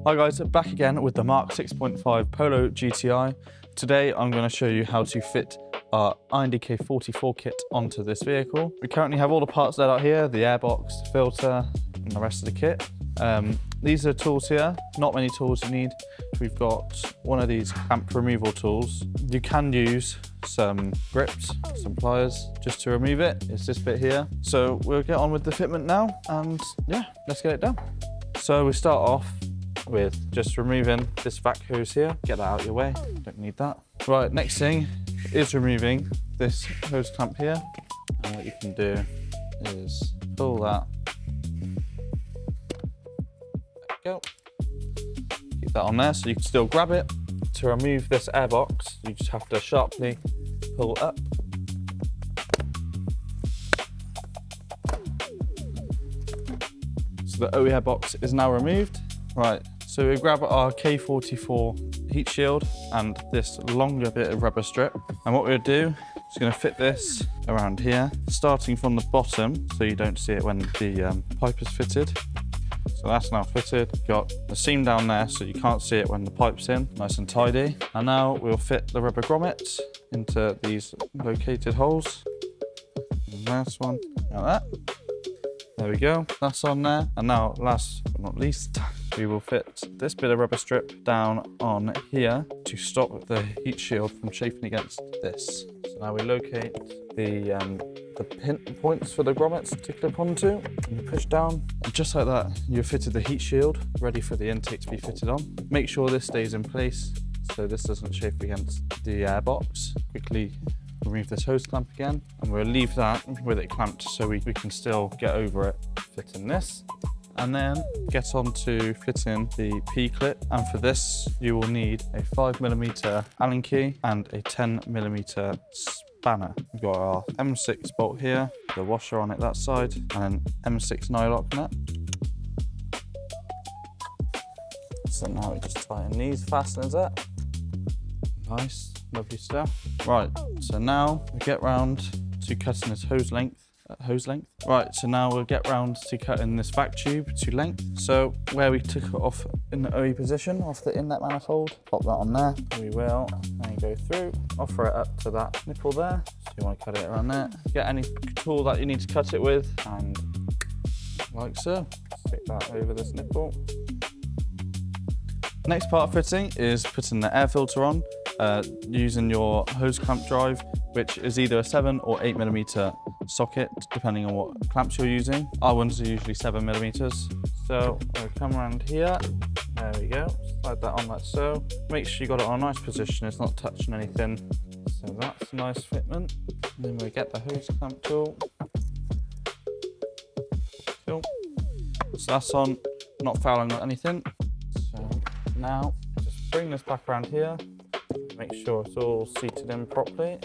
Hi guys, back again with the Mk6.5 Polo GTI. Today I'm going to show you how to fit our FMINDK44 kit onto this vehicle. We currently have all the parts laid out here, the airbox, filter and the rest of the kit. These are tools here, not many tools you need. We've got one of these clamp removal tools. You can use some grips, some pliers just to remove it. It's this bit here. So we'll get on with the fitment now and yeah, let's get it done. So we start off with just removing this vac hose here. Get that out of your way, don't need that. Right, next thing is removing this hose clamp here. And what you can do is pull that. There you go. Keep that on there so you can still grab it. To remove this airbox, you just have to sharply pull up. So the OE airbox is now removed. Right, so we grab our K44 heat shield and this longer bit of rubber strip. And what we'll do is going to fit this around here, starting from the bottom so you don't see it when the pipe is fitted. So that's now fitted. Got the seam down there so you can't see it when the pipe's in, nice and tidy. And now we'll fit the rubber grommets into these located holes. And last one, like that. There we go, that's on there. And now, last but not least, we will fit this bit of rubber strip down on here to stop the heat shield from chafing against this. So now we locate the pin points for the grommets to clip onto, and you push down, and just like that, you've fitted the heat shield, ready for the intake to be fitted on. Make sure this stays in place so this doesn't chafe against the airbox. Quickly remove this hose clamp again, and we'll leave that with it clamped so we can still get over it fitting this. And then get on to fitting the P-clip, and for this you will need a 5mm Allen key and a 10mm spanner. We've got our M6 bolt here, the washer on it that side, and an M6 nylock nut. So now we just tighten these fasteners up. Nice, lovely stuff. Right, so now we get round to cutting this hose length. Right, so now we'll get round to cutting this vac tube to length. So where we took it off in the OE position, off the inlet manifold, pop that on there. We will and go through, offer it up to that nipple there. So you want to cut it around there. Get any tool that you need to cut it with, and like so, stick that over this nipple. Next part of fitting is putting the air filter on using your hose clamp drive, which is either a 7 or 8mm socket, depending on what clamps you're using. Our ones are usually 7mm. So we'll come around here. There we go. Slide that on like so. Make sure you got it on a nice position, it's not touching anything. So that's a nice fitment. And then we get the hose clamp tool. Cool. So that's on, not fouling or anything. So now just bring this back around here. Make sure it's all seated in properly,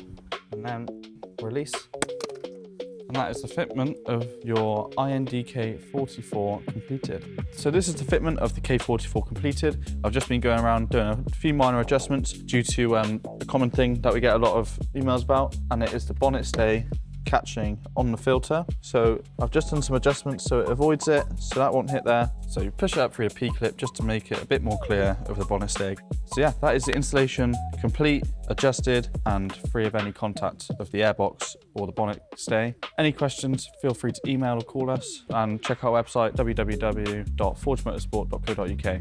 and then release. And that is the fitment of your FMINDK44 completed. So this is the fitment of the K44 completed. I've just been going around doing a few minor adjustments due to a common thing that we get a lot of emails about, and it is the bonnet stay catching on the filter. So I've just done some adjustments so it avoids it, so that won't hit there. So you push it up through your P-clip just to make it a bit more clear of the bonnet stay. So yeah, that is the installation complete, adjusted, and free of any contact of the airbox or the bonnet stay. Any questions, feel free to email or call us, and check out our website www.forgemotorsport.co.uk.